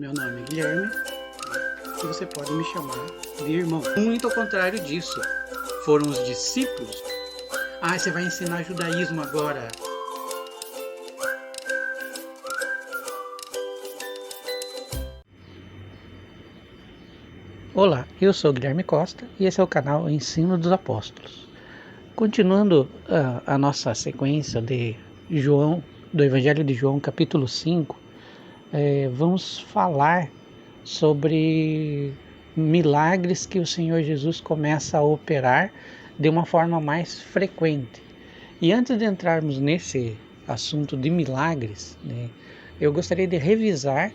Meu nome é Guilherme e você pode me chamar de irmão. Muito ao contrário disso, foram os discípulos. Ah, você vai ensinar judaísmo agora. Olá, eu sou Guilherme Costa e esse é o canal Ensino dos Apóstolos. Continuando a nossa sequência de João, do Evangelho de João, capítulo 5, vamos falar sobre milagres que o Senhor Jesus começa a operar de uma forma mais frequente. E antes de entrarmos nesse assunto de milagres, né, eu gostaria de revisar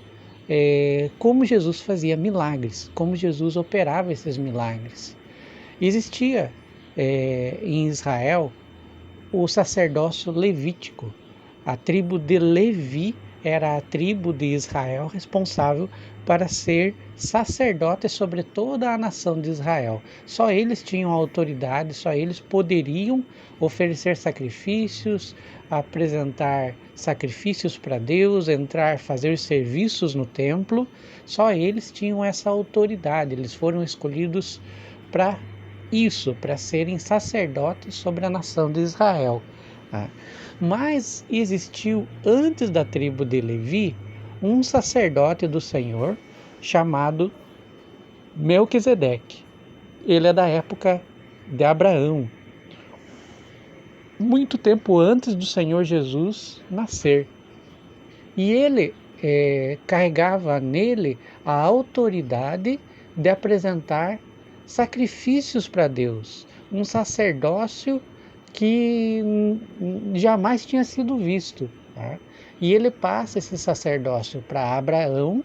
como Jesus fazia milagres, como Jesus operava esses milagres. Existia em Israel o sacerdócio levítico. A tribo de Levi era a tribo de Israel responsável para ser sacerdote sobre toda a nação de Israel. Só eles tinham autoridade, só eles poderiam oferecer sacrifícios, apresentar sacrifícios para Deus, entrar, fazer serviços no templo. Só eles tinham essa autoridade, eles foram escolhidos para isso, para serem sacerdotes sobre a nação de Israel. Mas existiu antes da tribo de Levi um sacerdote do Senhor chamado Melquisedeque. Ele é da época de Abraão, muito tempo antes do Senhor Jesus nascer. E ele carregava nele a autoridade de apresentar sacrifícios para Deus, um sacerdócio que jamais tinha sido visto. Tá? E ele passa esse sacerdócio para Abraão,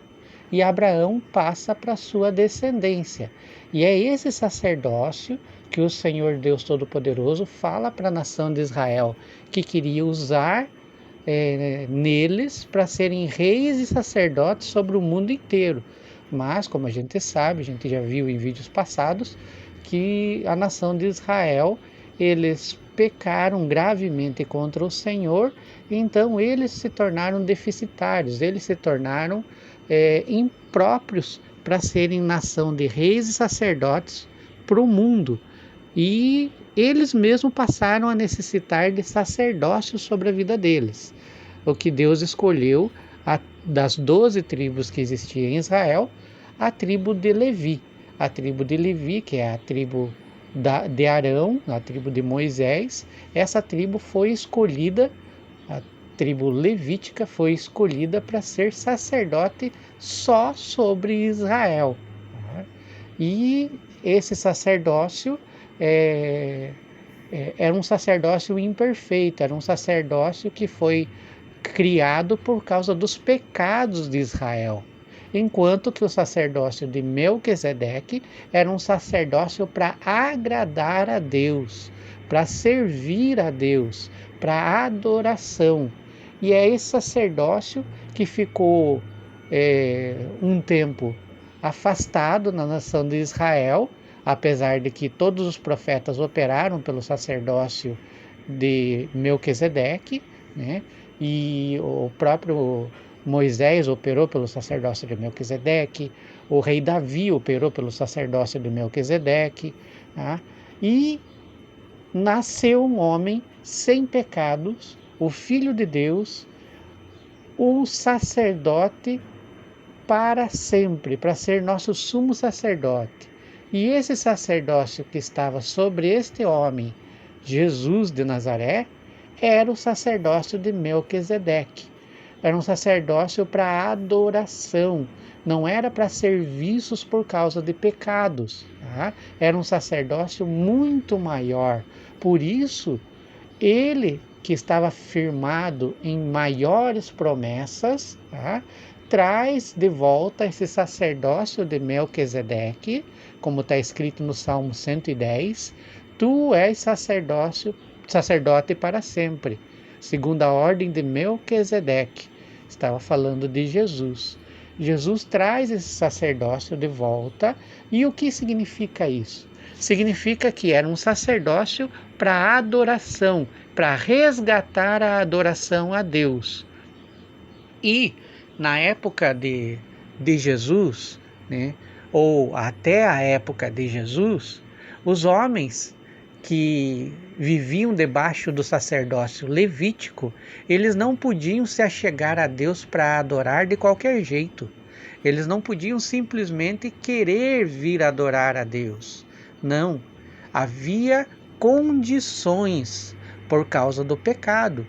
e Abraão passa para sua descendência. E é esse sacerdócio que o Senhor Deus Todo-Poderoso fala para a nação de Israel, que queria usar neles para serem reis e sacerdotes sobre o mundo inteiro. Mas, como a gente sabe, a gente já viu em vídeos passados, que a nação de Israel, eles pecaram gravemente contra o Senhor, então eles se tornaram deficitários, eles se tornaram impróprios para serem nação de reis e sacerdotes para o mundo. E eles mesmos passaram a necessitar de sacerdócio sobre a vida deles. O que Deus escolheu, das 12 tribos que existiam em Israel, a tribo de Levi. A tribo de Levi, que é a tribo de Arão, a tribo de Moisés, essa tribo foi escolhida, a tribo levítica foi escolhida para ser sacerdote só sobre Israel. E esse sacerdócio era um sacerdócio imperfeito, era um sacerdócio que foi criado por causa dos pecados de Israel, enquanto que o sacerdócio de Melquisedeque era um sacerdócio para agradar a Deus, para servir a Deus, para adoração. E é esse sacerdócio que ficou um tempo afastado na nação de Israel, apesar de que todos os profetas operaram pelo sacerdócio de Melquisedeque, né? E o próprio Moisés operou pelo sacerdócio de Melquisedeque, o rei Davi operou pelo sacerdócio de Melquisedeque, tá? E nasceu um homem sem pecados, o Filho de Deus, o sacerdote para sempre, para ser nosso sumo sacerdote. E esse sacerdócio que estava sobre este homem, Jesus de Nazaré, era o sacerdócio de Melquisedeque. Era um sacerdócio para adoração, não era para serviços por causa de pecados. Tá? Era um sacerdócio muito maior. Por isso, ele que estava firmado em maiores promessas, tá? Traz de volta esse sacerdócio de Melquisedeque, como está escrito no Salmo 110, tu és sacerdote para sempre, segundo a ordem de Melquisedeque. Estava falando de Jesus. Jesus traz esse sacerdócio de volta. E o que significa isso? Significa que era um sacerdócio para adoração, para resgatar a adoração a Deus. E na época de Jesus, né, ou até a época de Jesus, os homens que viviam debaixo do sacerdócio levítico, eles não podiam se achegar a Deus para adorar de qualquer jeito. Eles não podiam simplesmente querer vir adorar a Deus. Não. Havia condições por causa do pecado.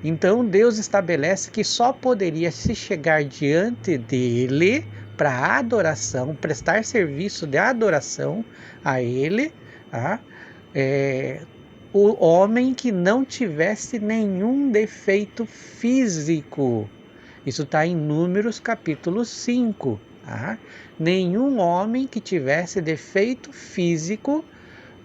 Então Deus estabelece que só poderia se chegar diante dele para adoração, prestar serviço de adoração a ele, tá? O homem que não tivesse nenhum defeito físico. Isso está em Números capítulo 5. Tá? Nenhum homem que tivesse defeito físico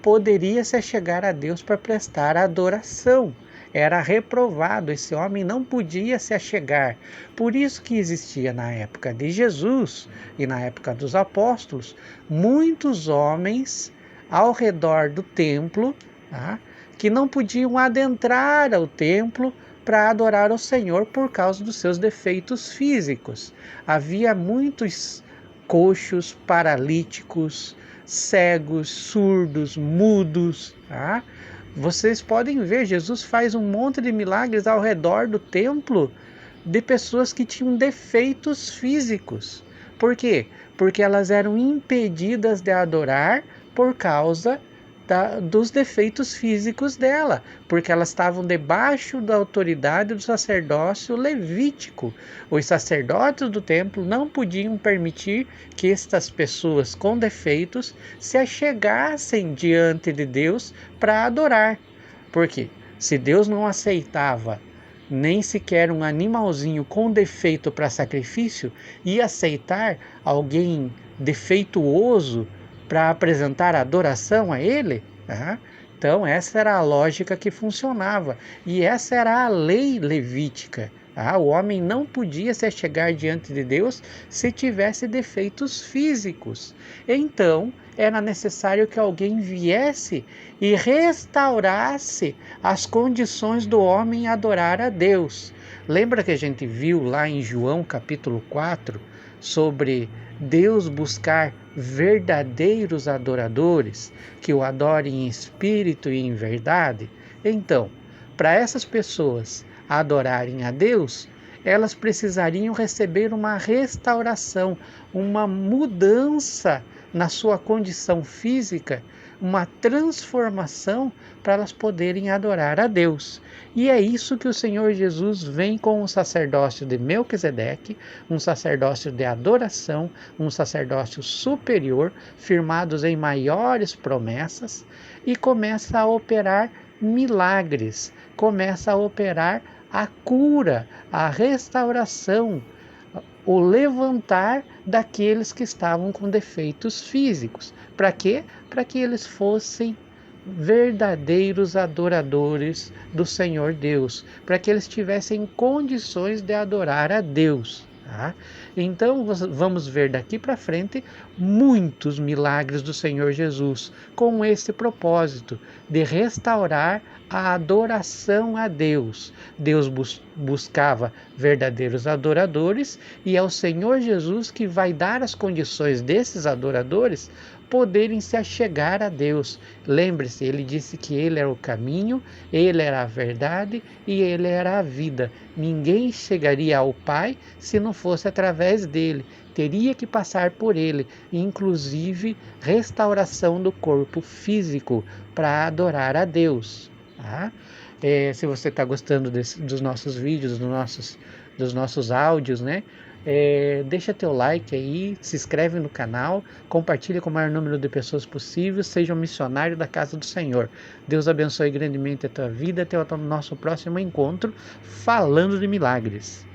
poderia se chegar a Deus para prestar adoração. Era reprovado, esse homem não podia se achegar. Por isso que existia na época de Jesus e na época dos apóstolos, muitos homens ao redor do templo, tá? Que não podiam adentrar ao templo para adorar o Senhor por causa dos seus defeitos físicos. Havia muitos coxos, paralíticos, cegos, surdos, mudos. Tá? Vocês podem ver, Jesus faz um monte de milagres ao redor do templo de pessoas que tinham defeitos físicos. Por quê? Porque elas eram impedidas de adorar por causa dos defeitos físicos dela, porque elas estavam debaixo da autoridade do sacerdócio levítico. Os sacerdotes do templo não podiam permitir que estas pessoas com defeitos se achegassem diante de Deus para adorar. Por quê? Se Deus não aceitava nem sequer um animalzinho com defeito para sacrifício, ia aceitar alguém defeituoso para apresentar adoração a ele? Tá? Então essa era a lógica que funcionava e essa era a lei levítica. Tá? O homem não podia se chegar diante de Deus se tivesse defeitos físicos. Então era necessário que alguém viesse e restaurasse as condições do homem adorar a Deus. Lembra que a gente viu lá em João capítulo 4 sobre Deus buscar verdadeiros adoradores que o adorem em espírito e em verdade? Então, para essas pessoas adorarem a Deus, elas precisariam receber uma restauração, uma mudança na sua condição física, uma transformação para elas poderem adorar a Deus. E é isso que o Senhor Jesus vem com o sacerdócio de Melquisedeque, um sacerdócio de adoração, um sacerdócio superior, firmados em maiores promessas, e começa a operar milagres, começa a operar a cura, a restauração, o levantar daqueles que estavam com defeitos físicos. Para quê? Para que eles fossem verdadeiros adoradores do Senhor Deus, para que eles tivessem condições de adorar a Deus. Tá? Então vamos ver daqui para frente muitos milagres do Senhor Jesus com esse propósito de restaurar a adoração a Deus. Deus buscava verdadeiros adoradores e é o Senhor Jesus que vai dar as condições desses adoradores poderem se achegar a Deus. Lembre-se, ele disse que ele era o caminho, ele era a verdade e ele era a vida. Ninguém chegaria ao Pai se não fosse através dele. Teria que passar por ele, inclusive restauração do corpo físico para adorar a Deus. Tá? Se você está gostando dos nossos vídeos, dos nossos áudios, né? Deixa teu like aí, se inscreve no canal, compartilha com o maior número de pessoas possível, seja um missionário da casa do Senhor. Deus abençoe grandemente a tua vida, até o nosso próximo encontro, falando de milagres.